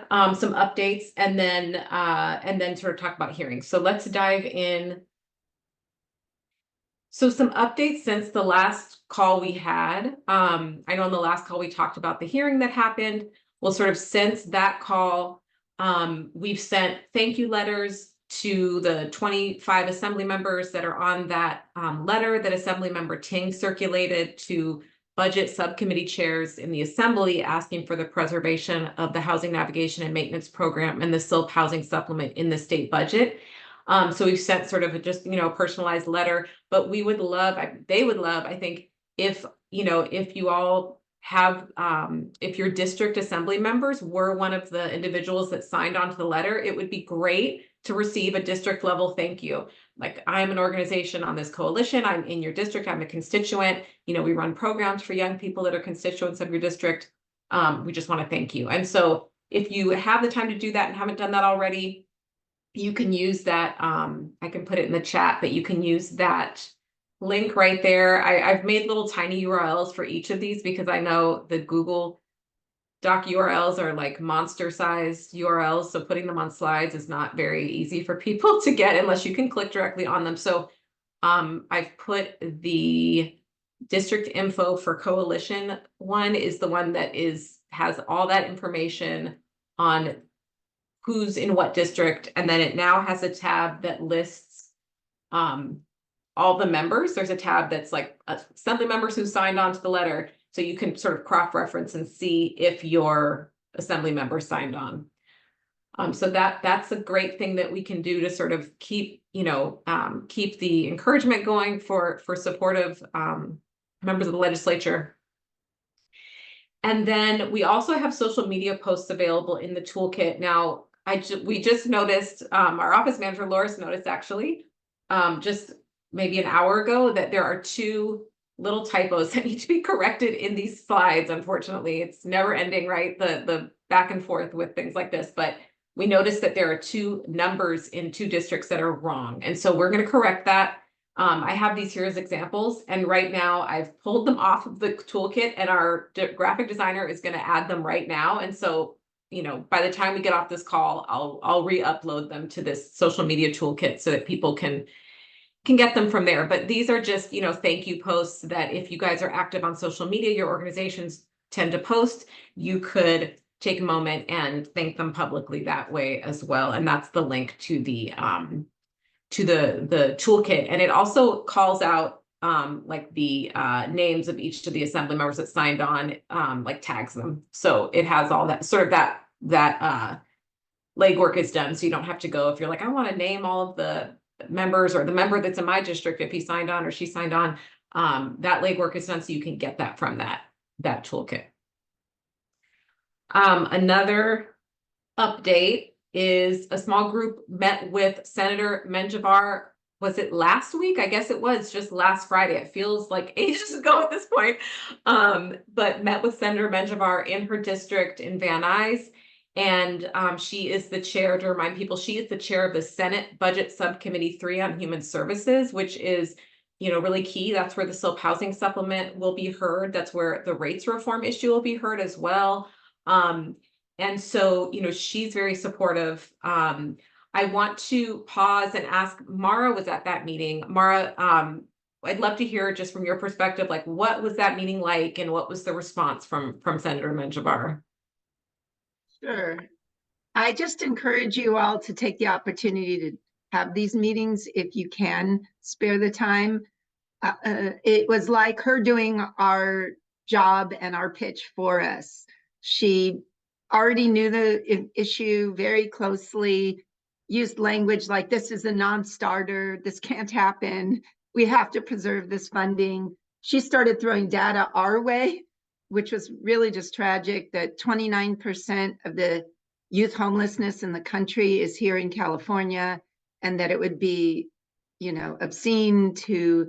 some updates and then sort of talk about hearings. So let's dive in. So some updates since the last call we had. I know on the last call we talked about the hearing that happened. Well, sort of since that call, we've sent thank you letters to the 25 assembly members that are on that letter that Assemblymember Ting circulated to budget subcommittee chairs in the assembly, asking for the preservation of the housing navigation and maintenance program and the SILP housing supplement in the state budget. So we've sent sort of a just, a personalized letter, but we would love, they would love, I think, if, if you all have, if your district assembly members were one of the individuals that signed onto the letter, it would be great to receive a district level thank you. Like, I'm an organization on this coalition, I'm in your district, I'm a constituent, we run programs for young people that are constituents of your district. We just want to thank you. And so if you have the time to do that and haven't done that already, you can use that. I can put it in the chat, but you can use that link right there. I've made little tiny URLs for each of these because I know the Google Doc URLs are like monster sized URLs. So putting them on slides is not very easy for people to get unless you can click directly on them. So I've put the district info for coalition one is the one that has all that information on who's in what district, and then it now has a tab that lists all the members. There's a tab that's like assembly members who signed on to the letter, so you can sort of cross-reference and see if your assembly member signed on. So that's a great thing that we can do to sort of keep, keep the encouragement going for supportive members of the legislature. And then we also have social media posts available in the toolkit. Now, we just noticed, our office manager, Loris, noticed actually, just maybe an hour ago, that there are two little typos that need to be corrected in these slides. Unfortunately, it's never ending, right? The back and forth with things like this, but we noticed that there are two numbers in two districts that are wrong. And so we're going to correct that. I have these here as examples, and right now I've pulled them off of the toolkit, and our graphic designer is going to add them right now. And so, by the time we get off this call, I'll re-upload them to this social media toolkit so that people can get them from there. But these are just, thank you posts that if you guys are active on social media, your organizations tend to post, you could take a moment and thank them publicly that way as well. And that's the link to the toolkit. And it also calls out like the names of each of the assembly members that signed on, like tags them. So it has all that sort of that legwork is done. So you don't have to go, if you're like, I want to name all of the members or the member that's in my district, if he signed on or she signed on, that legwork is done so you can get that from that toolkit. Another update is a small group met with Senator Menjivar. Was it last week? I guess it was just last Friday. It feels like ages ago at this point. But met with Senator Menjivar in her district in Van Nuys. And she is the chair, to remind people, she is the chair of the Senate Budget Subcommittee 3 on Human Services, which is, really key. That's where the SILP housing supplement will be heard. That's where the rates reform issue will be heard as well. And so, she's very supportive. I want to pause and ask, Mara was at that meeting. Mara, I'd love to hear just from your perspective, like, what was that meeting like and what was the response from Senator Menjivar? Sure. I just encourage you all to take the opportunity to have these meetings if you can spare the time. It was like her doing our job and our pitch for us. She already knew the issue very closely, used language like, this is a non-starter, this can't happen, we have to preserve this funding. She started throwing data our way, which was really just tragic, that 29% of the youth homelessness in the country is here in California, and that it would be, obscene to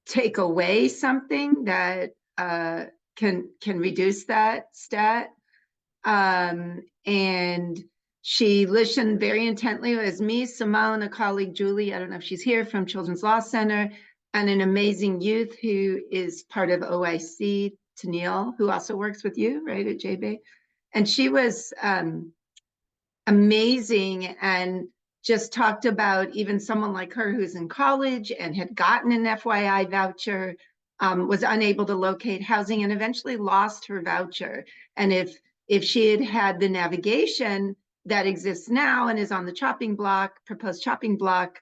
take away something that can reduce that stat. And she listened very intently as me, Simone, a colleague, Julie, I don't know if she's here, from Children's Law Center, and an amazing youth who is part of OIC, Tennille, who also works with you, right, at JBay. And she was amazing, and just talked about even someone like her who's in college and had gotten an FYI voucher, was unable to locate housing and eventually lost her voucher. And if she had had the navigation that exists now and is on the chopping block, proposed chopping block,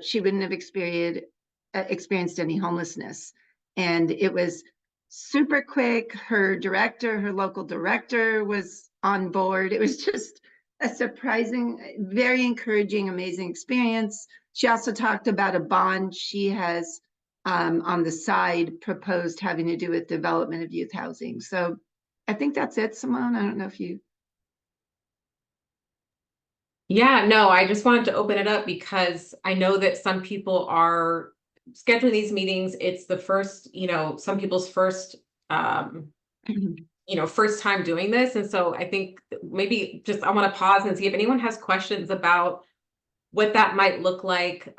she wouldn't have experienced any homelessness. And it was super quick. Her local director was on board. It was just a surprising, very encouraging, amazing experience. She also talked about a bond she has on the side proposed having to do with development of youth housing. So I think that's it, Simone. I don't know if you. Yeah, no, I just wanted to open it up because I know that some people are scheduling these meetings. It's the first, some people's first, first time doing this. And so I think maybe just, I want to pause and see if anyone has questions about what that might look like,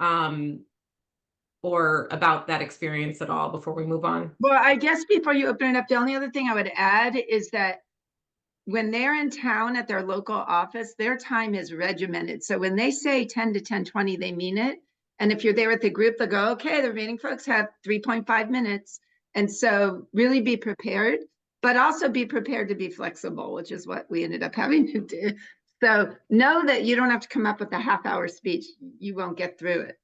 or about that experience at all before we move on. Well, I guess before you open it up, the only other thing I would add is that when they're in town at their local office, their time is regimented. So when they say 10 to 10:20, they mean it. And if you're there with the group, they'll go, okay, the remaining folks have 3.5 minutes. And so really be prepared, but also be prepared to be flexible, which is what we ended up having to do. So know that you don't have to come up with a half-hour speech. You won't get through it.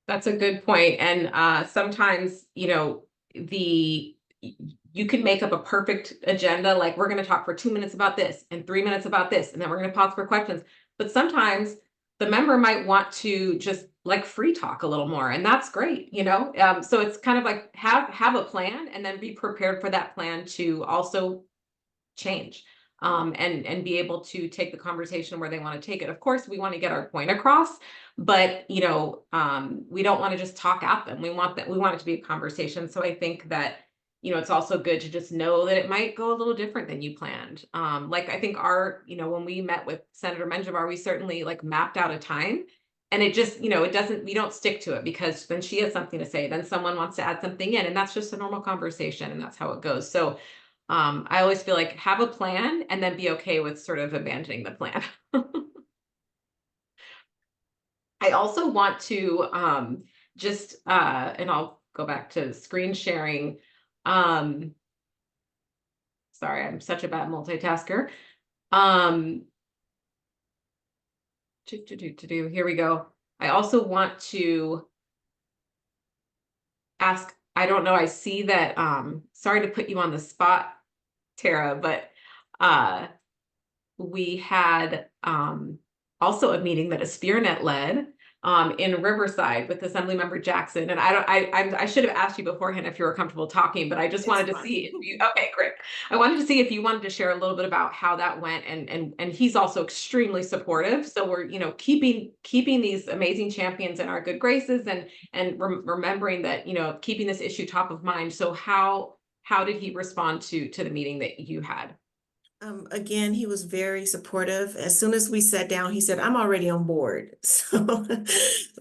That's a good point. And sometimes, you could make up a perfect agenda, like we're going to talk for 2 minutes about this and 3 minutes about this, and then we're going to pause for questions. But sometimes the member might want to just like free talk a little more, and that's great, So it's kind of like have a plan and then be prepared for that plan to also change, and be able to take the conversation where they want to take it. Of course, we want to get our point across, but we don't want to just talk at them. We want it to be a conversation. So I think that it's also good to just know that it might go a little different than you planned. Like I think when we met with Senator Menjivar, we certainly like mapped out a time. And it just, we don't stick to it because then she has something to say, then someone wants to add something in, and that's just a normal conversation, and that's how it goes. So I always feel like have a plan and then be okay with sort of abandoning the plan. I also want to just and I'll go back to screen sharing. Sorry, I'm such a bad multitasker. Here we go. I also want to ask, I don't know, I see that, sorry to put you on the spot, Tara, but we had also a meeting that AspirNet led in Riverside with Assemblymember Jackson. And I should have asked you beforehand if you were comfortable talking, but I just wanted to see if you, okay, great. I wanted to see if you wanted to share a little bit about how that went, and he's also extremely supportive. So we're, keeping these amazing champions in our good graces, and remembering that, keeping this issue top of mind. So how did he respond to the meeting that you had? Again, he was very supportive. As soon as we sat down, he said, I'm already on board. So,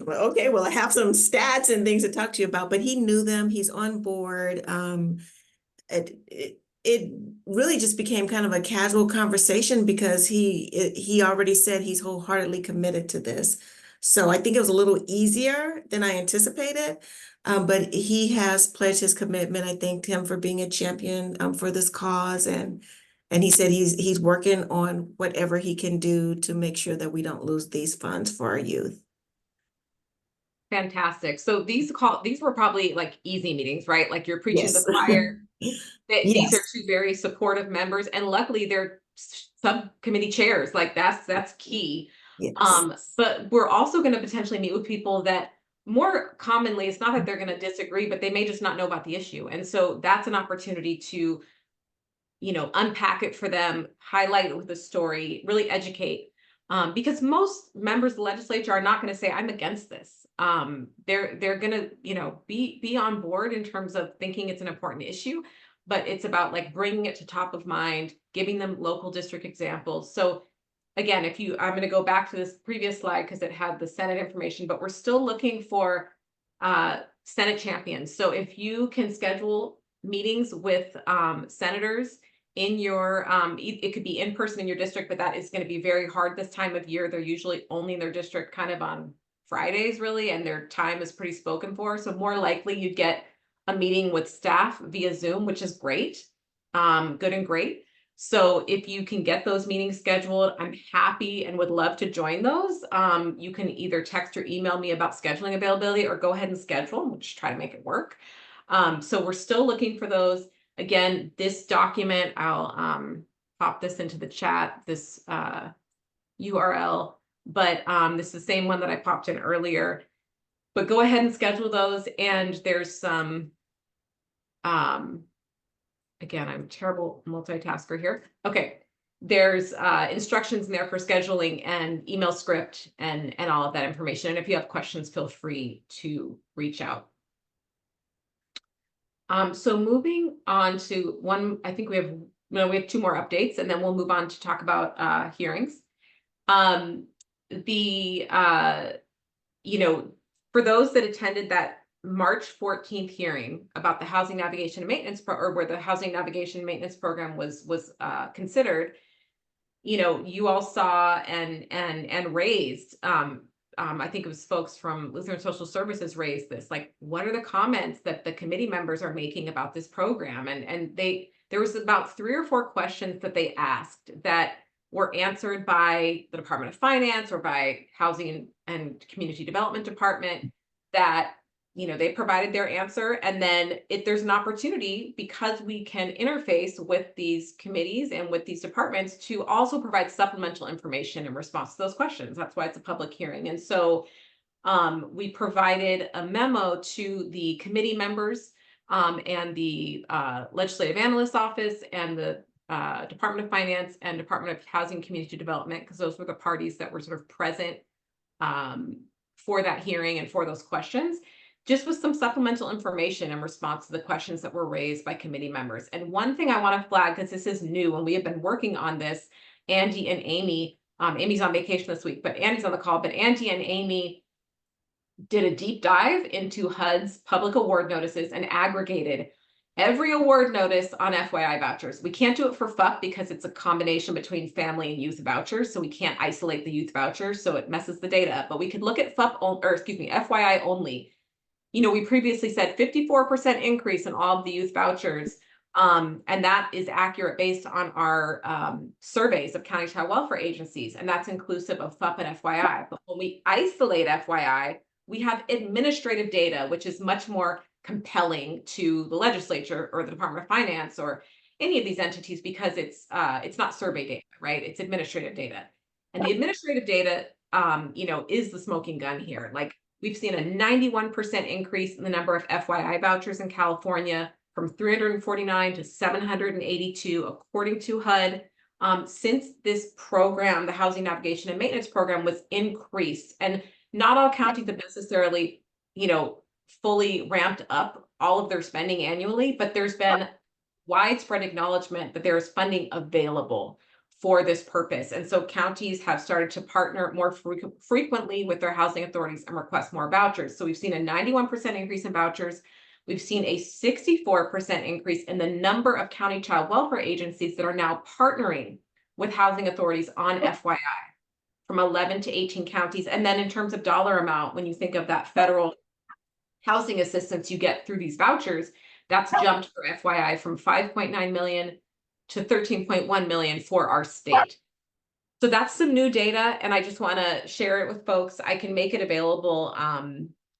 okay, well, I have some stats and things to talk to you about, but he knew them. He's on board. It really just became kind of a casual conversation because he already said he's wholeheartedly committed to this. So I think it was a little easier than I anticipated. But he has pledged his commitment. I thanked him for being a champion for this cause, and he said he's working on whatever he can do to make sure that we don't lose these funds for our youth. Fantastic. So these were probably like easy meetings, right? Like you're preaching Yes. to the choir. These Yes. are two very supportive members, and luckily they're subcommittee chairs. Like that's key. Yes. But we're also going to potentially meet with people that more commonly, it's not that they're going to disagree, but they may just not know about the issue. And so that's an opportunity to unpack it for them, highlight it with a story, really educate. Because most members of the legislature are not going to say, I'm against this. They're going to, be on board in terms of thinking it's an important issue, but it's about like bringing it to top of mind, giving them local district examples. So again, I'm going to go back to this previous slide because it had the Senate information, but we're still looking for Senate champions. So if you can schedule meetings with senators in your, it could be in person in your district, but that is going to be very hard this time of year. They're usually only in their district kind of on Fridays really, and their time is pretty spoken for. So more likely you'd get a meeting with staff via Zoom, which is great, good and great. So if you can get those meetings scheduled, I'm happy and would love to join those. You can either text or email me about scheduling availability or go ahead and schedule. We'll just try to make it work. So we're still looking for those. Again, this document, I'll pop this into the chat, this URL, but this is the same one that I popped in earlier. But go ahead and schedule those. And there's some, again, I'm a terrible multitasker here. Okay, there's instructions in there for scheduling and email script and all of that information. And if you have questions, feel free to reach out. So moving on to one, I think we have 2 more updates, and then we'll move on to talk about hearings. For those that attended that March 14th hearing about the housing navigation and maintenance or where the housing navigation and maintenance program was considered, you all saw and raised, I think it was folks from Lutheran Social Services raised this, like, what are the comments that the committee members are making about this program? And there was about 3 or 4 questions that they asked that were answered by the Department of Finance or by Housing and Community Development Department that, they provided their answer. And then if there's an opportunity, because we can interface with these committees and with these departments, to also provide supplemental information in response to those questions. That's why it's a public hearing. And so we provided a memo to the committee members and the Legislative Analyst's Office and the Department of Finance and Department of Housing Community Development, because those were the parties that were sort of present for that hearing and for those questions, just with some supplemental information in response to the questions that were raised by committee members. And one thing I want to flag, because this is new and we have been working on this, Andy and Amy, Amy's on vacation this week, but Andy's on the call, but Andy and Amy did a deep dive into HUD's public award notices and aggregated every award notice on FYI vouchers. We can't do it for FUP because it's a combination between family and youth vouchers, so we can't isolate the youth vouchers, so it messes the data up. But we could look at FYI only. We previously said 54% increase in all of the youth vouchers, and that is accurate based on our surveys of county child welfare agencies, and that's inclusive of FUP and FYI. But when we isolate FYI, we have administrative data, which is much more compelling to the legislature or the Department of Finance or any of these entities, because it's not survey data, right? It's administrative data. And the administrative data, is the smoking gun here. Like, we've seen a 91% increase in the number of FYI vouchers in California from 349 to 782, according to HUD, since this program, the Housing Navigation and Maintenance Program, was increased. And not all counties have necessarily, fully ramped up all of their spending annually, but there's been widespread acknowledgement that there is funding available for this purpose. And so counties have started to partner more frequently with their housing authorities and request more vouchers. So we've seen a 91% increase in vouchers. We've seen a 64% increase in the number of county child welfare agencies that are now partnering with housing authorities on FYI, from 11 to 18 counties. And then in terms of dollar amount, when you think of that federal housing assistance you get through these vouchers, that's jumped for FYI from 5.9 million to 13.1 million for our state. So that's some new data, and I just want to share it with folks. I can make it available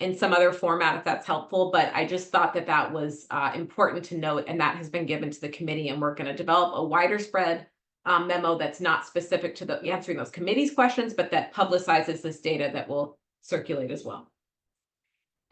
in some other format if that's helpful, but I just thought that that was important to note, and that has been given to the committee, and we're going to develop a wider spread memo that's not specific to the answering those committee's questions, but that publicizes this data that will circulate as well.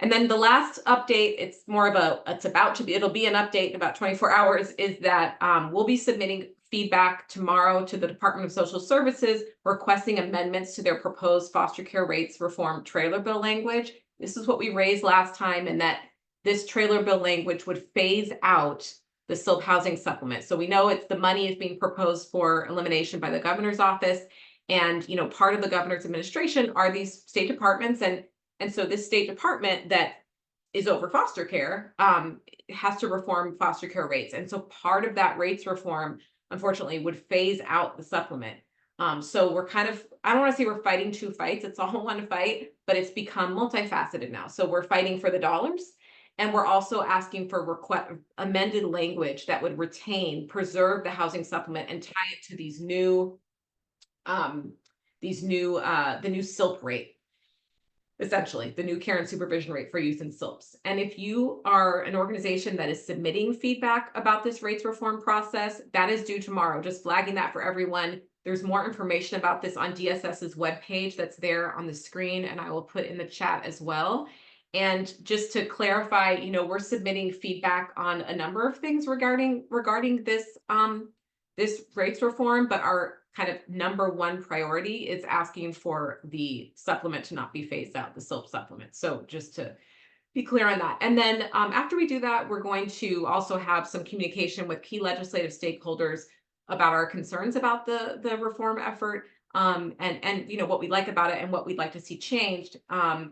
And then the last update, it's more of it'll be an update in about 24 hours, is that we'll be submitting feedback tomorrow to the Department of Social Services requesting amendments to their proposed foster care rates reform trailer bill language. This is what we raised last time, and that this trailer bill language would phase out the SILP housing supplement. So we know the money is being proposed for elimination by the governor's office, and part of the governor's administration are these state departments, and so this state department that is over foster care has to reform foster care rates. And so part of that rates reform unfortunately, would phase out the supplement. So we're kind of, I don't want to say we're fighting two fights, it's all one fight, but it's become multifaceted now. So we're fighting for the dollars, and we're also asking for amended language that would preserve the housing supplement and tie it to the new SILP rate. Essentially, the new care and supervision rate for youth and SILPs. And if you are an organization that is submitting feedback about this rates reform process, that is due tomorrow. Just flagging that for everyone. There's more information about this on DSS's webpage that's there on the screen, and I will put in the chat as well. And just to clarify, we're submitting feedback on a number of things regarding this this rates reform, but our kind of number one priority is asking for the supplement to not be phased out, the SILP supplement. So just to be clear on that. And then after we do that, we're going to also have some communication with key legislative stakeholders about our concerns about the reform effort, and what we like about it and what we'd like to see changed,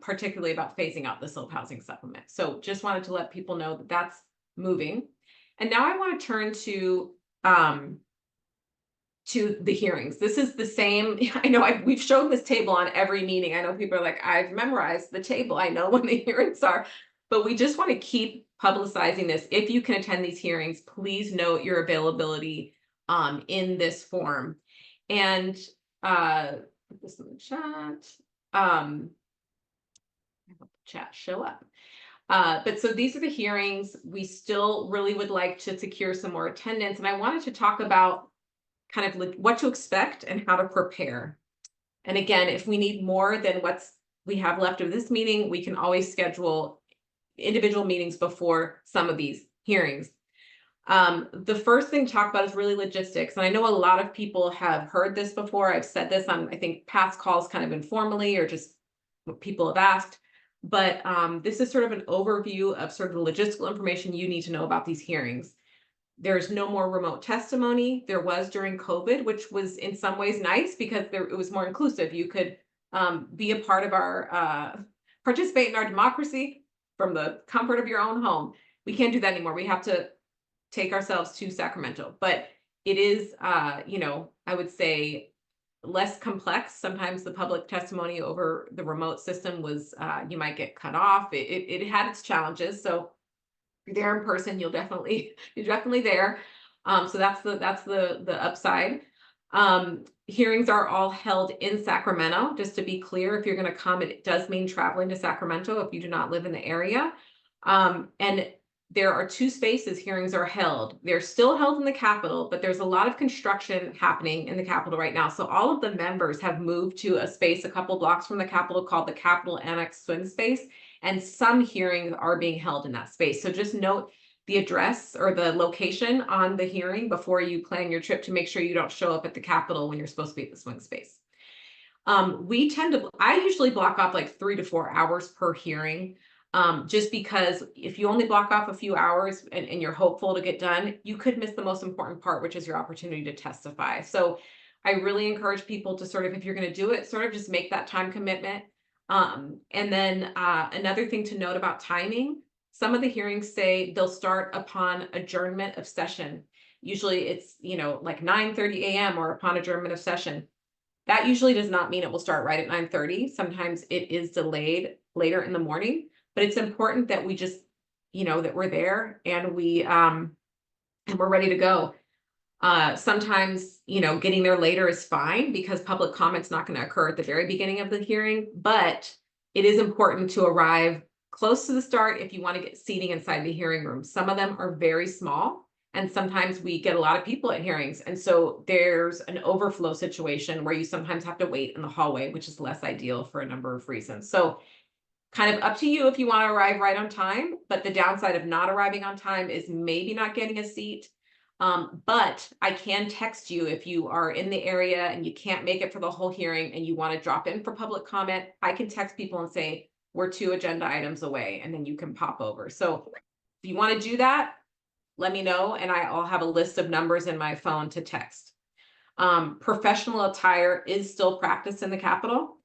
particularly about phasing out the SILP housing supplement. So just wanted to let people know that that's moving. And now I want to turn to the hearings. This is the same. I know we've shown this table on every meeting. I know people are like, I've memorized the table. I know when the hearings are, but we just want to keep publicizing this. If you can attend these hearings, please note your availability in this form. And put this in the chat. I hope the chat show up. But so these are the hearings. We still really would like to secure some more attendance. And I wanted to talk about kind of what to expect and how to prepare. And again, if we need more than we have left of this meeting, we can always schedule individual meetings before some of these hearings. The first thing to talk about is really logistics. And I know a lot of people have heard this before. I've said this on, I think, past calls kind of informally or just what people have asked. But this is sort of an overview of sort of the logistical information you need to know about these hearings. There's no more remote testimony. There was during COVID, which was in some ways nice because it was more inclusive. You could be a part of our, participate in our democracy from the comfort of your own home. We can't do that anymore. We have to take ourselves to Sacramento, but it is, I would say less complex. Sometimes the public testimony over the remote system was, you might get cut off. It had its challenges. So if you're there in person, you're definitely there. So that's the upside. Hearings are all held in Sacramento. Just to be clear, if you're going to come, it does mean traveling to Sacramento if you do not live in the area. And there are two spaces hearings are held. They're still held in the Capitol, but there's a lot of construction happening in the Capitol right now. So all of the members have moved to a space a couple blocks from the Capitol called the Capitol Annex Swing Space. And some hearings are being held in that space. So just note the address or the location on the hearing before you plan your trip to make sure you don't show up at the Capitol when you're supposed to be at the swing space. I usually block off like 3 to 4 hours per hearing. Just because if you only block off a few hours and you're hopeful to get done, you could miss the most important part, which is your opportunity to testify. So I really encourage people to sort of, if you're going to do it, sort of just make that time commitment. And then another thing to note about timing, some of the hearings say they'll start upon adjournment of session. Usually it's, like 9:30 a.m. or upon adjournment of session. That usually does not mean it will start right at 9:30. Sometimes it is delayed later in the morning. But it's important that we just, that we're there and and we're ready to go. Sometimes, getting there later is fine because public comment's not going to occur at the very beginning of the hearing, but it is important to arrive close to the start if you want to get seating inside the hearing room. Some of them are very small, and sometimes we get a lot of people at hearings. And so there's an overflow situation where you sometimes have to wait in the hallway, which is less ideal for a number of reasons. So kind of up to you if you want to arrive right on time, but the downside of not arriving on time is maybe not getting a seat. But I can text you if you are in the area and you can't make it for the whole hearing and you want to drop in for public comment. I can text people and say, we're 2 agenda items away, and then you can pop over. So if you want to do that, let me know, and I'll have a list of numbers in my phone to text. Professional attire is still practiced in the Capitol.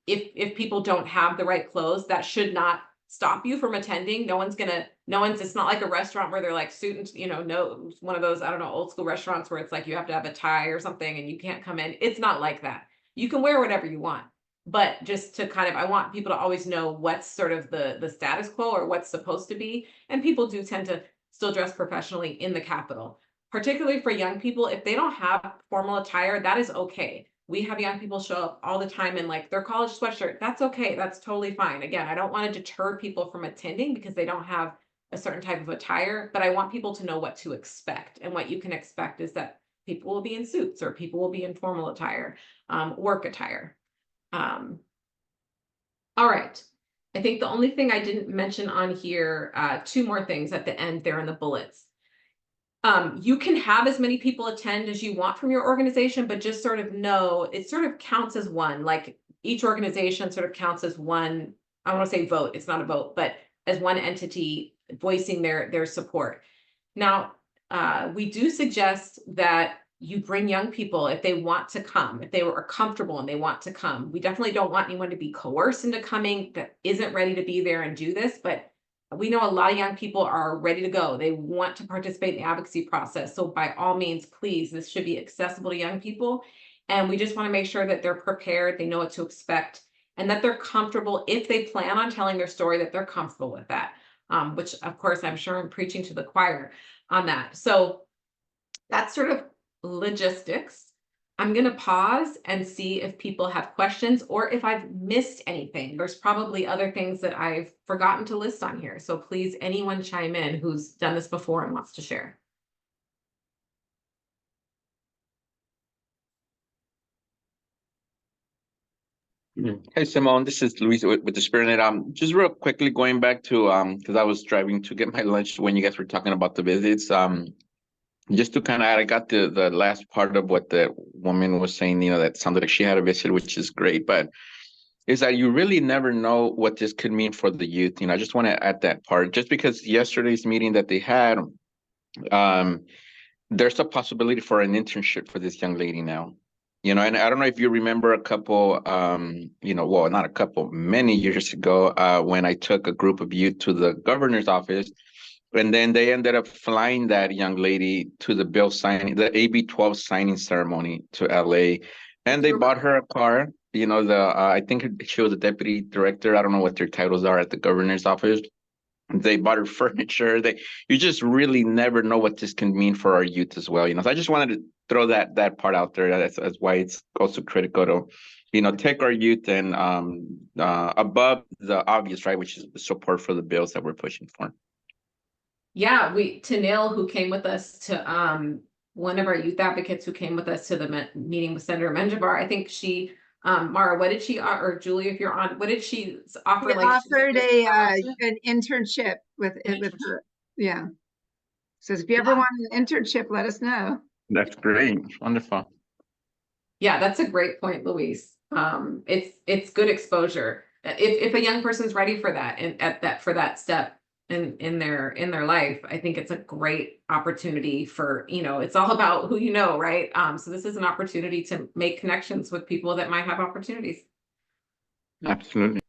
If people don't have the right clothes, that should not stop you from attending. No one's going to No one's, it's not like a restaurant where they're like suit and, no, one of those, I don't know, old school restaurants where it's like you have to have a tie or something and you can't come in. It's not like that. You can wear whatever you want. But just to kind of, I want people to always know what's sort of the status quo or what's supposed to be. And people do tend to still dress professionally in the Capitol, particularly for young people. If they don't have formal attire, that is okay. We have young people show up all the time in like their college sweatshirt. That's okay. That's totally fine. Again, I don't want to deter people from attending because they don't have a certain type of attire, but I want people to know what to expect. And what you can expect is that people will be in suits or people will be in formal attire, work attire. All right. I think the only thing I didn't mention on here, two more things at the end there in the bullets. You can have as many people attend as you want from your organization, but just sort of know it sort of counts as one, like each organization sort of counts as one, I want to say vote, it's not a vote, but as one entity voicing their support. Now, we do suggest that you bring young people if they want to come, if they are comfortable and they want to come. We definitely don't want anyone to be coerced into coming that isn't ready to be there and do this, but we know a lot of young people are ready to go. They want to participate in the advocacy process. So by all means, please, this should be accessible to young people. And we just want to make sure that they're prepared, they know what to expect, and that they're comfortable if they plan on telling their story, that they're comfortable with that. Which of course, I'm sure I'm preaching to the choir on that. So that's sort of logistics. I'm going to pause and see if people have questions or if I've missed anything. There's probably other things that I've forgotten to list on here. So please, anyone chime in who's done this before and wants to share. Hey Simone, this is Luis with the Spirit. Just real quickly going back to because I was driving to get my lunch when you guys were talking about the visits. Just to kind of add, I got the last part of what the woman was saying, that sounded like she had a visit, which is great, but is that you really never know what this could mean for the youth. I just want to add that part, just because yesterday's meeting that they had, there's a possibility for an internship for this young lady now. And I don't know if you remember a couple, well, not a couple, many years ago, when I took a group of youth to the governor's office. And then they ended up flying that young lady to the bill signing, the AB 12 signing ceremony to LA. And they bought her a car. I think she was a deputy director. I don't know what their titles are at the governor's office. They bought her furniture. You just really never know what this can mean for our youth as well. So I just wanted to throw that part out there. That's why it's also critical to, take our youth and above the obvious, right, which is the support for the bills that we're pushing for. Yeah, Tanil, who came with us to one of our youth advocates who came with us to the meeting with Senator Menjivar, I think she, Mara, what did she, or Julie, if you're on, what did she offer? We offered an internship with her. Yeah. Says if you ever want an internship, let us know. That's great. Wonderful. Yeah, that's a great point, Luis. It's good exposure. If a young person's ready for that and for that step in their life, I think it's a great opportunity for, it's all about who you know, right? So this is an opportunity to make connections with people that might have opportunities. Absolutely.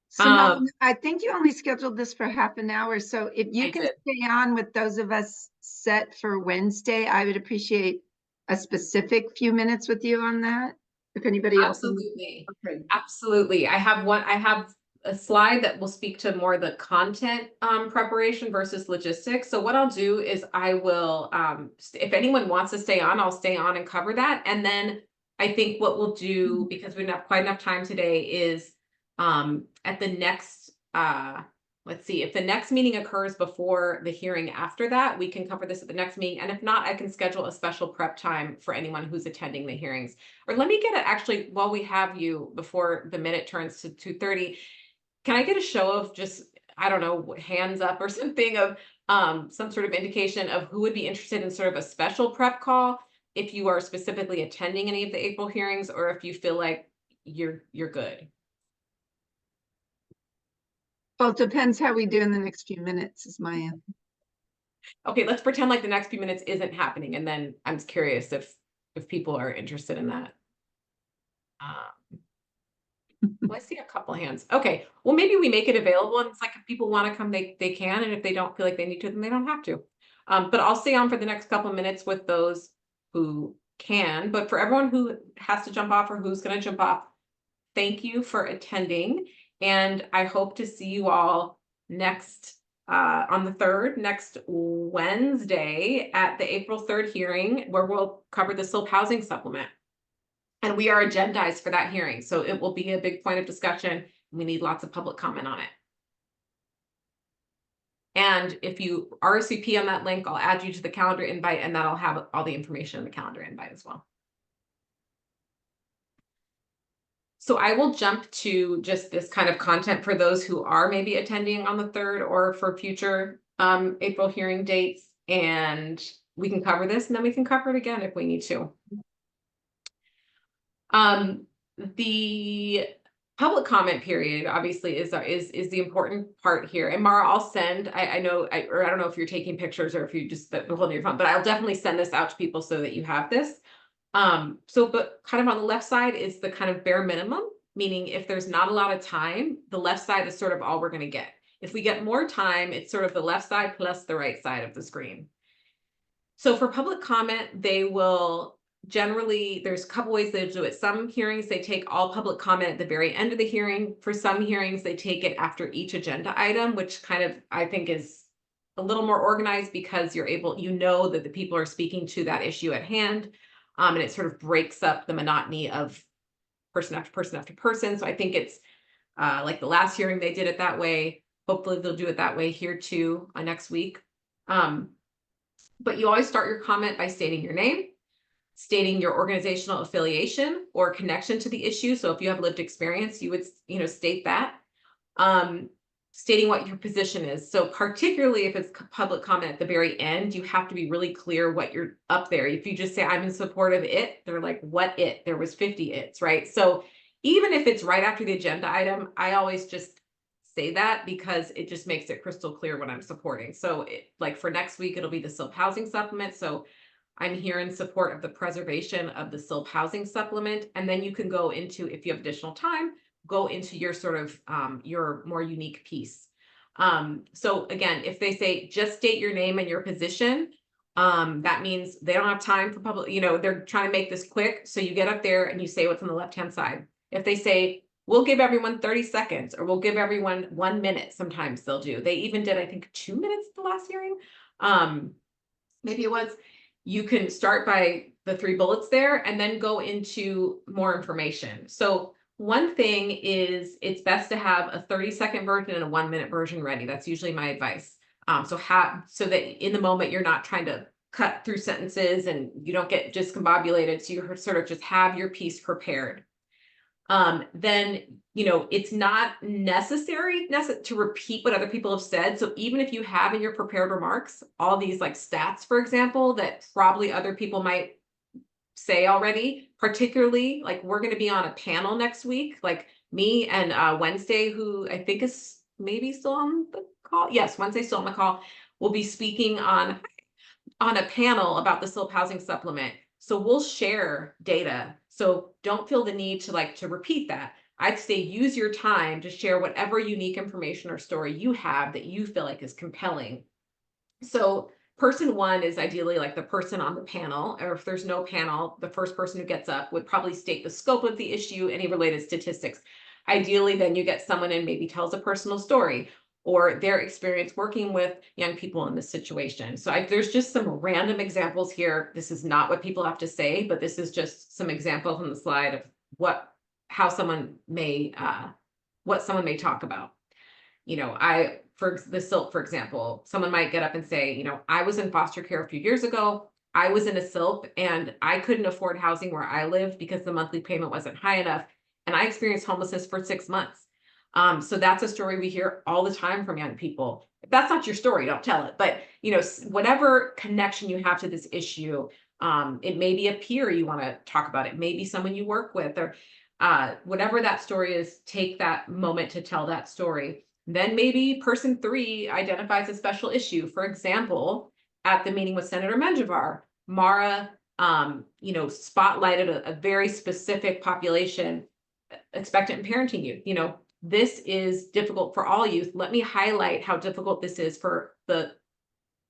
So I think you only scheduled this for half an hour. So if you can stay on with those of us set for Wednesday, I would appreciate a specific few minutes with you on that. If anybody else. Absolutely. Okay. Absolutely. I have a slide that will speak to more the content preparation versus logistics. So what I'll do is I will, if anyone wants to stay on, I'll stay on and cover that. And then I think what we'll do, because we don't have quite enough time today, is at the next, let's see, if the next meeting occurs before the hearing after that, we can cover this at the next meeting. And if not, I can schedule a special prep time for anyone who's attending the hearings. Or let me get it actually, while we have you, before the minute turns to 2:30, can I get a show of just, I don't know, hands up or something of some sort of indication of who would be interested in sort of a special prep call if you are specifically attending any of the April hearings, or if you feel like you're good? Well, it depends how we do in the next few minutes is my answer. Okay, let's pretend like the next few minutes isn't happening, and then I'm curious if people are interested in that. Well, I see a couple hands. Okay, well, maybe we make it available and it's like if people want to come, they can, and if they don't feel like they need to, then they don't have to. But I'll stay on for the next couple minutes with those who can, but for everyone who has to jump off or who's gonna jump off, thank you for attending, and I hope to see you all next on the 3rd, next Wednesday at the April 3rd hearing, where we'll cover the SILP housing supplement. And we are agendized for that hearing, so it will be a big point of discussion. We need lots of public comment on it. And if you RSVP on that link, I'll add you to the calendar invite, and that'll have all the information in the calendar invite as well. So I will jump to just this kind of content for those who are maybe attending on the 3rd or for future April hearing dates, and we can cover this and then we can cover it again if we need to. The public comment period obviously is the important part here. And Mara, I'll send, I know, or I don't know if you're taking pictures or if you just holding your phone, but I'll definitely send this out to people so that you have this. But kind of on the left side is the kind of bare minimum, meaning if there's not a lot of time, the left side is sort of all we're going to get. If we get more time, it's sort of the left side plus the right side of the screen. So for public comment, they will generally, there's a couple ways they do it. Some hearings, they take all public comment at the very end of the hearing. For some hearings, they take it after each agenda item, which kind of, I think, is a little more organized because you're able, you know that the people are speaking to that issue at hand. And it sort of breaks up the monotony of person after person after person. So I think it's like the last hearing, they did it that way. Hopefully they'll do it that way here too next week. But you always start your comment by stating your name, stating your organizational affiliation or connection to the issue. So if you have lived experience, you would, state that. Stating what your position is. So particularly if it's public comment at the very end, you have to be really clear what you're up there. If you just say, I'm in support of it, they're like, what it? There was 50 its, right? So even if it's right after the agenda item, I always just say that because it just makes it crystal clear what I'm supporting. So like for next week, it'll be the SILP housing supplement. So I'm here in support of the preservation of the SILP housing supplement. And then you can go into, if you have additional time, go into your sort of your more unique piece. So again, if they say just state your name and your position, that means they don't have time for public, they're trying to make this quick. So you get up there and you say what's on the left-hand side. If they say, we'll give everyone 30 seconds or we'll give everyone 1 minute, sometimes they'll do. They even did, I think, 2 minutes at the last hearing. Maybe it was, you can start by the 3 bullets there and then go into more information. So one thing is it's best to have a 30-second version and a 1-minute version ready. That's usually my advice. So that in the moment, you're not trying to cut through sentences and you don't get discombobulated. So you sort of just have your piece prepared. Then, it's not necessary to repeat what other people have said. So even if you have in your prepared remarks, all these like stats, for example, that probably other people might say already, particularly like we're going to be on a panel next week, like me and Wednesday, who I think is maybe still on the call. Yes, Wednesday's still on the call. We'll be speaking on a panel about the SILP housing supplement. So we'll share data. So don't feel the need to repeat that. I'd say use your time to share whatever unique information or story you have that you feel like is compelling. So person 1 is ideally like the person on the panel, or if there's no panel, the first person who gets up would probably state the scope of the issue, any related statistics. Ideally, then you get someone in maybe tells a personal story or their experience working with young people in this situation. So there's just some random examples here. This is not what people have to say, but this is just some examples on the slide of what someone may talk about. For the SILP, for example, someone might get up and say, I was in foster care a few years ago. I was in a SILP and I couldn't afford housing where I lived because the monthly payment wasn't high enough. And I experienced homelessness for 6 months. So that's a story we hear all the time from young people. If that's not your story, don't tell it. But, whatever connection you have to this issue, it may be a peer you want to talk about. It may be someone you work with, or whatever that story is, take that moment to tell that story. Then maybe person 3 identifies a special issue. For example, at the meeting with Senator Menjivar, Mara, spotlighted a very specific population expectant and parenting youth, you know, this is difficult for all youth. Let me highlight how difficult this is for the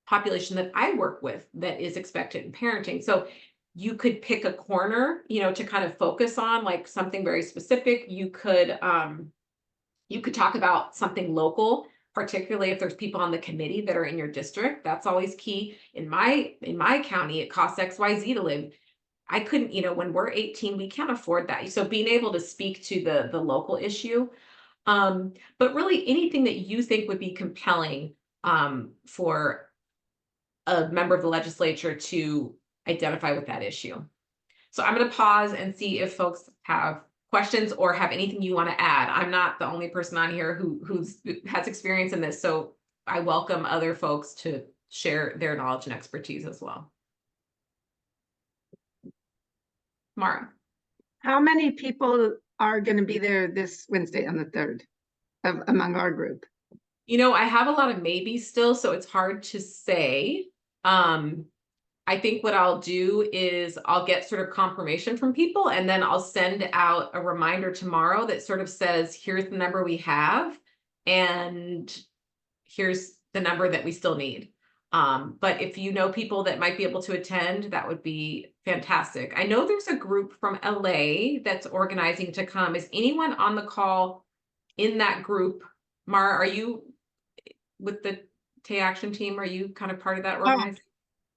population that I work with that is expectant and parenting. So you could pick a corner, you know, to kind of focus on, like something very specific. You could talk about something local, particularly if there's people on the committee that are in your district. That's always key. In my county, it costs XYZ to live. I couldn't, you know, when we're 18, we can't afford that. So being able to speak to the local issue, but really anything that you think would be compelling for a member of the legislature to identify with that issue. So I'm going to pause and see if folks have questions or have anything you want to add. I'm not the only person on here who has experience in this, so I welcome other folks to share their knowledge and expertise as well. Mara. How many people are going to be there this Wednesday on the 3rd among our group? You know, I have a lot of maybes still, so it's hard to say. I think what I'll do is I'll get sort of confirmation from people, and then I'll send out a reminder tomorrow that sort of says, here's the number we have, and here's the number that we still need. But if you know people that might be able to attend, that would be fantastic. I know there's a group from LA that's organizing to come. Is anyone on the call in that group? Mara, are you with the Tay Action team? Are you kind of part of that organization?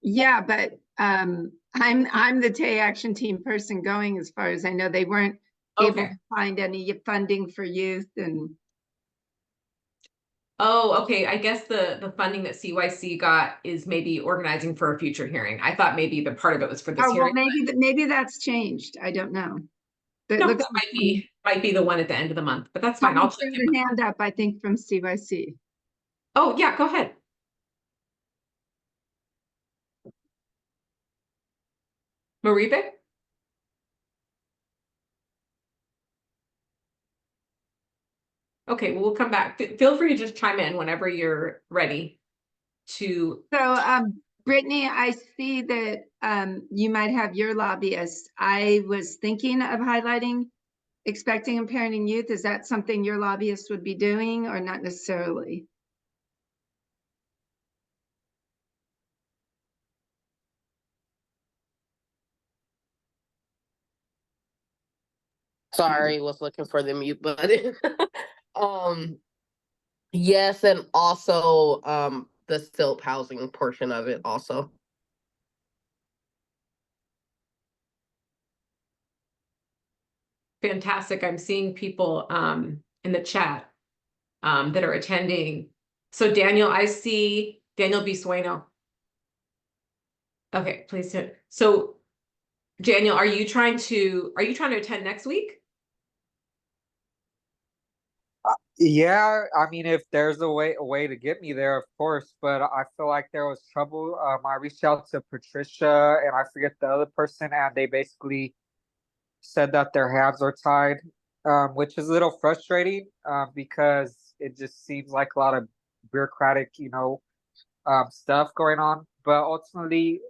Yeah, but I'm the Tay Action Team person going. As far as I know, they weren't able to find any funding for youth. And oh, okay. I guess the funding that CYC got is maybe organizing for a future hearing. I thought maybe the part of it was for this well, hearing. maybe that's changed. I don't know. No, that might be the one at the end of the month, but that's fine. I'll check the hand up, I think, from CYC. Oh, yeah, go ahead. Maribe? Okay, well, we'll come back. Feel free to just chime in whenever you're ready to. So, Brittany, I see that you might have your lobbyist. I was thinking of highlighting expecting and parenting youth. Is that something your lobbyist would be doing, or not necessarily? Sorry, was looking for the mute button. um, yes, and also the SILP housing portion of it also. Fantastic. I'm seeing people in the chat that are attending. So Daniel, I see Daniel B. Sueno. Okay, please do. So Daniel, are you trying to attend next week? Yeah, I mean, if there's a way to get me there, of course, but I feel like there was trouble. I reached out to Patricia and I forget the other person, and they basically said that their hands are tied, which is a little frustrating, because it just seems like a lot of bureaucratic, stuff going on. But ultimately,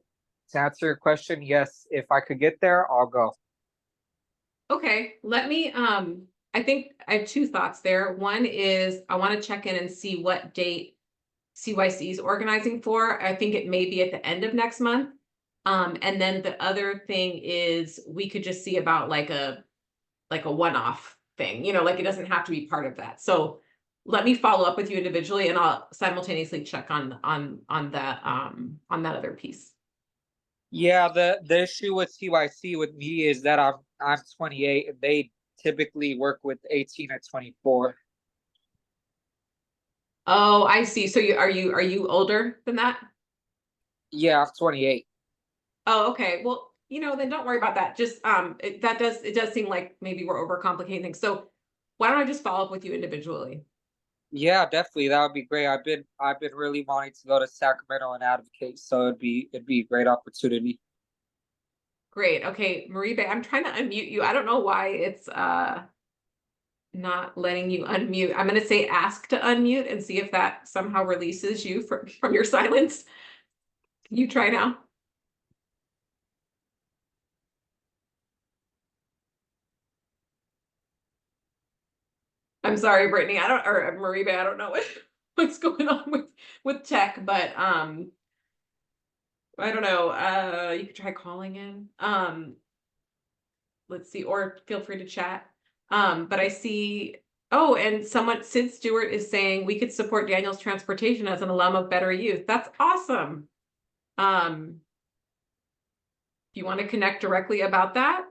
to answer your question, yes, if I could get there, I'll go. Okay, let me I think I have two thoughts there. One is I want to check in and see what date CYC is organizing for. I think it may be at the end of next month. And then the other thing is we could just see about like a one-off thing, like it doesn't have to be part of that. So let me follow up with you individually, and I'll simultaneously check on that other piece. Yeah, the issue with CYC with me is that I'm 28 and they typically work with 18 and 24. Oh, I see. So are you older than that? Yeah, I'm 28. Oh, okay. Well, then don't worry about that. Just it does seem like maybe we're overcomplicating things. So why don't I just follow up with you individually? Yeah, definitely. That would be great. I've been really wanting to go to Sacramento and advocate, so it'd be a great opportunity. Great. Okay, Maribe, I'm trying to unmute you. I don't know why it's not letting you unmute. I'm going to say ask to unmute and see if that somehow releases you from your silence. Can you try now? I'm sorry, Brittany, I don't, or Maribe, I don't know what's going on with tech, but, I don't know, you could try calling in, let's see, or feel free to chat. But I see, oh, and someone, Sid Stewart is saying we could support Daniel's transportation as an alum of Better Youth. That's awesome. Do you want to connect directly about that?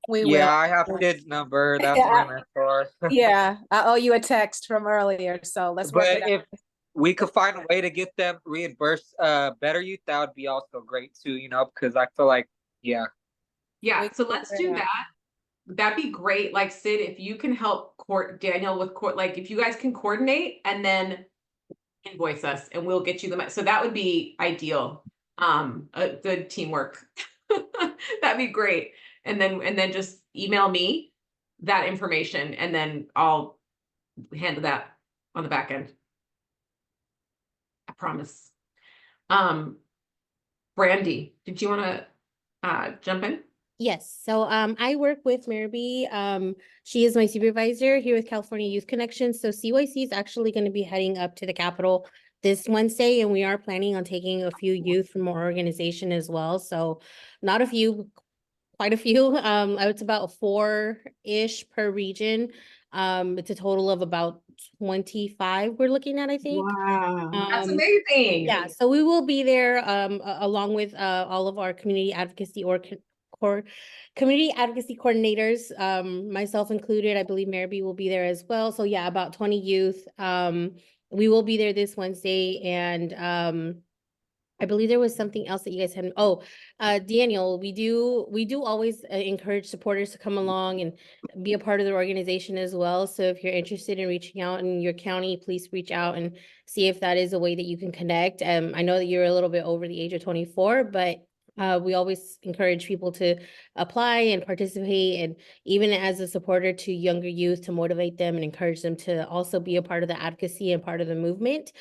We Yeah, will. I have Sid's number. That's Yeah, my mentor. yeah, I owe you a text from earlier, so let's work But it out. if we could find a way to get them reimbursed, Better Youth, that would be also great too, because I feel like, yeah. Yeah, We so can let's figure it do out. that. That'd be great. Like Sid, if you can help Daniel with like if you guys can coordinate and then invoice us and we'll get you the money. So that would be ideal. A good teamwork. That'd be great. And then just email me that information and then I'll handle that on the back end. I promise. Brandy, did you want to jump in? Yes, so I work with Maribee. She is my supervisor here with California Youth Connection. So CYC is actually going to be heading up to the Capitol this Wednesday, and we are planning on taking a few youth from our organization as well. So not a few, quite a few. It's about 4-ish per region. It's a total of about 25 we're looking at, I think. Wow. That's Um, amazing. yeah, so we will be there along with all of our community advocacy community advocacy coordinators, myself included. I believe Maribee will be there as well. So yeah, about 20 youth. We will be there this Wednesday, and I believe there was something else that you guys had. Oh, Daniel, we do always encourage supporters to come along and be a part of the organization as well. So if you're interested in reaching out in your county, please reach out and see if that is a way that you can connect. I know that you're a little bit over the age of 24, but we always encourage people to apply and participate, and even as a supporter to younger youth, to motivate them and encourage them to also be a part of the advocacy and part of the movement.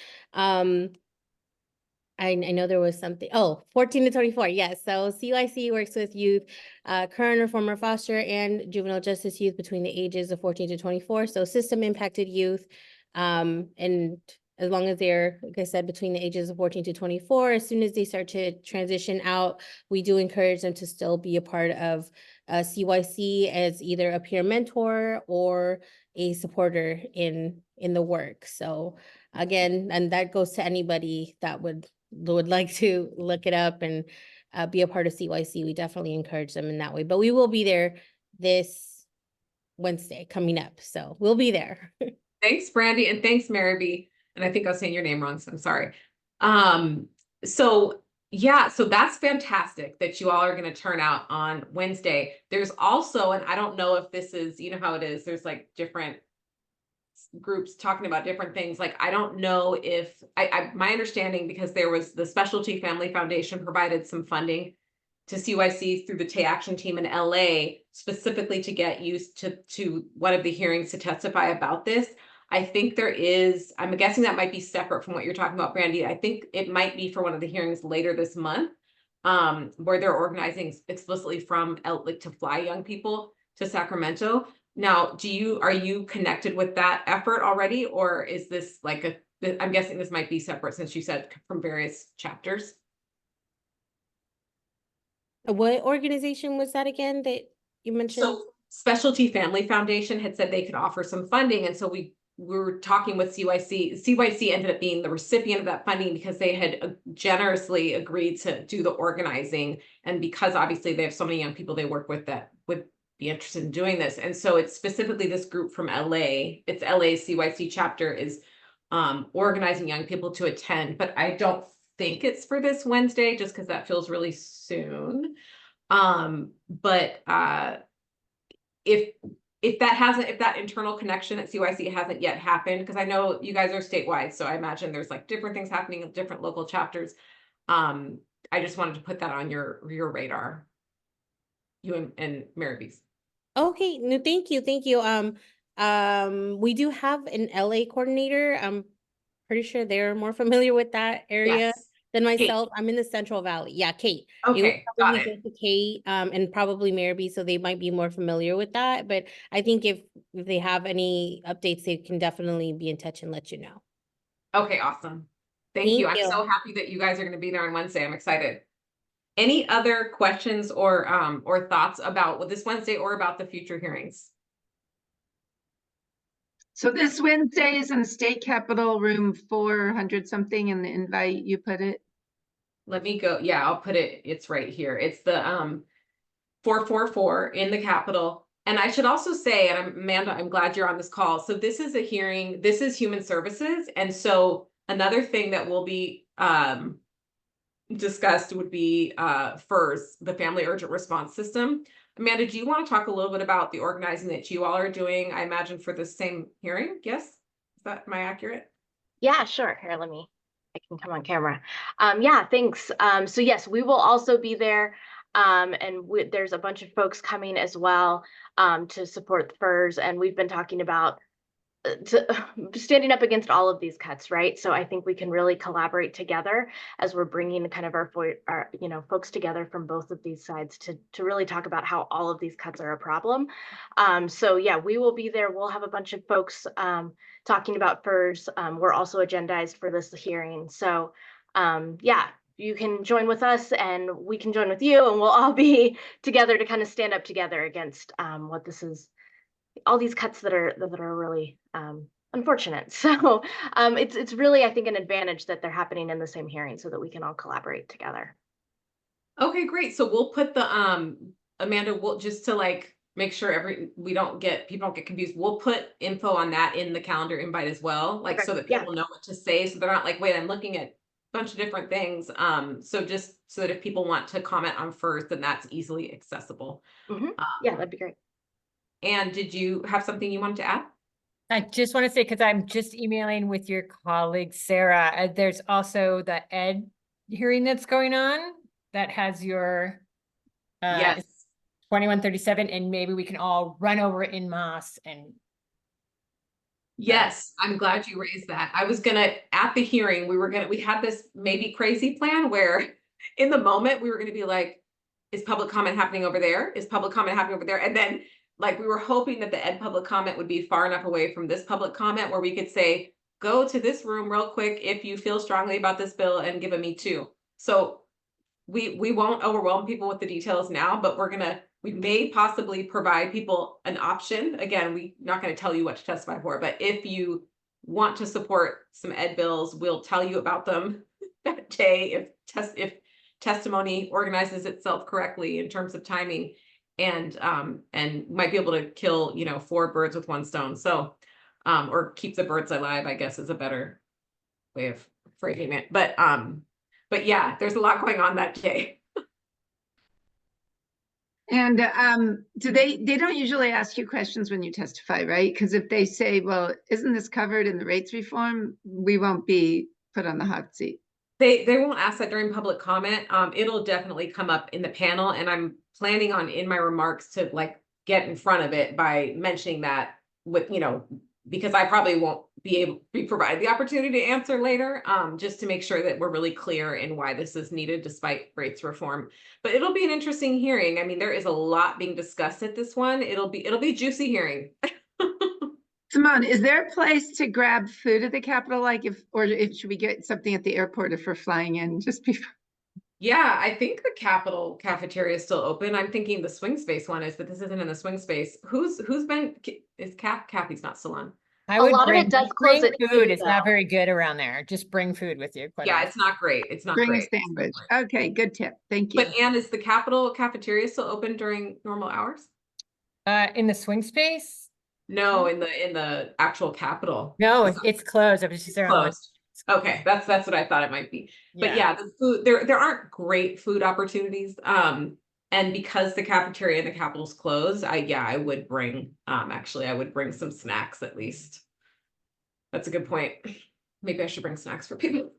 I know there was something, 14 to 24, yes. So CYC works with youth, current or former foster and juvenile justice youth between the ages of 14 to 24. So system impacted youth. And as long as they're, like I said, between the ages of 14 to 24, as soon as they start to transition out, we do encourage them to still be a part of CYC as either a peer mentor or a supporter in the work. So again, and that goes to anybody that would like to look it up and be a part of CYC. We definitely encourage them in that way. But we will be there this Wednesday coming up. So we'll be there. Thanks, Brandy, and thanks, Maribee. And I think I was saying your name wrong, so I'm sorry. So yeah, so that's fantastic that you all are going to turn out on Wednesday. There's also, and I don't know if this is, you know how it is, there's like different groups talking about different things. Like, I don't know if my understanding, because there was the Specialty Family Foundation provided some funding to CYC through the Tay Action Team in LA, specifically to get used to one of the hearings to testify about this. I think there is, I'm guessing that might be separate from what you're talking about, Brandy. I think it might be for one of the hearings later this month, where they're organizing explicitly from like to fly young people to Sacramento. Now, are you connected with that effort already, or is this like I'm guessing this might be separate since you said from various chapters? What organization was that again that you mentioned? So Specialty Family Foundation had said they could offer some funding, and so we were talking with CYC. CYC ended up being the recipient of that funding because they had generously agreed to do the organizing, and because obviously they have so many young people they work with that would be interested in doing this. And so it's specifically this group from LA. It's LA CYC chapter is organizing young people to attend, but I don't think it's for this Wednesday just because that feels really soon. But if that internal connection at CYC hasn't yet happened, because I know you guys are statewide, so I imagine there's like different things happening in different local chapters. I just wanted to put that on your radar. You and Maribee's. Okay, no, thank you. We do have an LA coordinator. I'm pretty sure they're more familiar with that area Yes. Then myself, I'm in the Central Valley. Yeah, Kate. It would Okay, got probably it. go to Kate, and probably Maribel, so they might be more familiar with that. But I think if they have any updates, they can definitely be in touch and let you know. Okay, awesome. Thank you. Thank I'm you. so happy that you guys are gonna be there on Wednesday. I'm excited. Any other questions or thoughts about this Wednesday or about the future hearings? So this Wednesday is in State Capitol Room 400 something in the invite you put it. Let me go. Yeah, I'll put it. It's right here. It's the 444 in the Capitol. And I should also say, and Amanda, I'm glad you're on this call. So this is a hearing. This is Human Services, and so another thing that will be discussed would be FERS, the Family Urgent Response System. Amanda, do you want to talk a little bit about the organizing that you all are doing? I imagine for the same hearing. Yes, is that am I accurate? Yeah, sure. Here, I can come on camera. Yeah, thanks. So yes, we will also be there. And there's a bunch of folks coming as well to support the FERS. And we've been talking about standing up against all of these cuts, right? So I think we can really collaborate together as we're bringing kind of our folks together from both of these sides to really talk about how all of these cuts are a problem. So yeah, we will be there. We'll have a bunch of folks talking about FERS. We're also agendized for this hearing. So yeah, you can join with us and we can join with you, and we'll all be together to kind of stand up together against what this is, all these cuts that are really unfortunate. So it's really, I think, an advantage that they're happening in the same hearing so that we can all collaborate together. Okay, great. So we'll put the Amanda, we'll just to like make sure people don't get confused. We'll put info on that in the calendar invite as well, like Okay, so that yeah. people know what to say, so they're not like, wait, I'm looking at a bunch of different things. So just so that if people want to comment on FERS, then that's easily accessible. Yeah, that'd be great. And did you have something you wanted to add? I just want to say, because I'm just emailing with your colleague, Sarah, there's also the ed hearing that's going on that has your Yes. 2137, and maybe we can all run over en masse and Yes, I'm glad you raised that. I was gonna, at the hearing, we had this maybe crazy plan where in the moment we were gonna be like, is public comment happening over there? Is public comment happening over there? And then like we were hoping that the ed public comment would be far enough away from this public comment where we could say, go to this room real quick if you feel strongly about this bill and give a me too. So we won't overwhelm people with the details now, but we may possibly provide people an option. Again, we're not going to tell you what to testify for, but if you want to support some ed bills, we'll tell you about them that day if testimony organizes itself correctly in terms of timing, and might be able to kill 4 birds with 1 stone. So or keep the birds alive, I guess, is a better way of phrasing it. But yeah, there's a lot going on that day. And they don't usually ask you questions when you testify, right? Because if they say, well, isn't this covered in the rates reform, we won't be put on the hot seat. They won't ask that during public comment. It'll definitely come up in the panel, and I'm planning on in my remarks to like get in front of it by mentioning that with, because I probably won't be provided the opportunity to answer later, just to make sure that we're really clear in why this is needed despite rates reform. But it'll be an interesting hearing. I mean, there is a lot being discussed at this one. It'll be a juicy hearing. Simone, is there a place to grab food at the Capitol? Should we get something at the airport if we're flying in just before? Yeah, I think the Capitol cafeteria is still open. I'm thinking the swing space one is, but this isn't in the swing space. Who's been, is Kathy's not still on. I A would lot of it bring, does close bring at food. 2, It's not though. very good around there. Just bring food with you. Quite Yeah, honestly. it's not great. It's not Bring great. a sandwich. Okay, good tip. Thank you. But Anne, is the Capitol cafeteria still open during normal hours? In the swing space? No, in the actual Capitol. No, It's it's closed. I was just there on Monday. closed. Okay, that's what I thought it might be. But yeah, the food, there aren't great food opportunities. And because the cafeteria in the Capitol's closed, I would bring actually I would bring some snacks at least. That's a good point. Maybe I should bring snacks for people.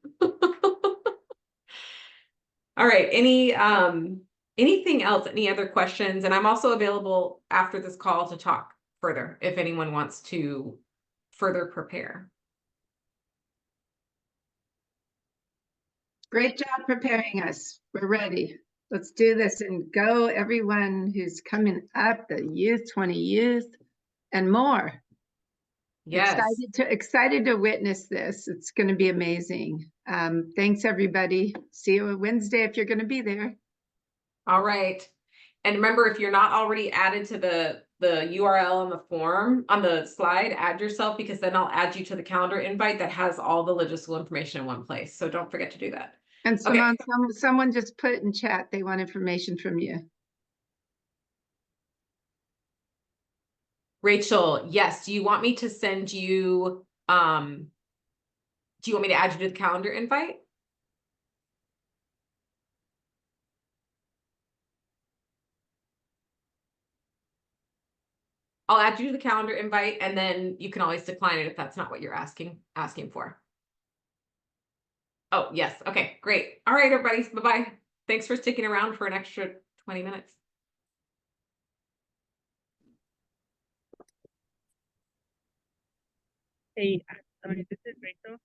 All right, anything else? Any other questions? And I'm also available after this call to talk further if anyone wants to further prepare. Great job preparing us. We're ready. Let's do this and go, everyone who's coming up, the youth, 20 youth, and more. Yes. Excited to witness this. It's going to be amazing. Thanks, everybody. See you Wednesday if you're going to be there. All right. And remember, if you're not already added to the URL on the form, on the slide, add yourself, because then I'll add you to the calendar invite that has all the logistical information in one place. So don't forget to do that. And Okay. Simone, someone just put in chat, they want information from you. Rachel, yes. Do you want me to send you, do you want me to add you to the calendar invite? I'll add you to the calendar invite, and then you can always decline it if that's not what you're asking for. Oh, yes. Okay, great. All right, everybody. Bye-bye. Thanks for sticking around for an extra 20 minutes. Hey, this is Rachel.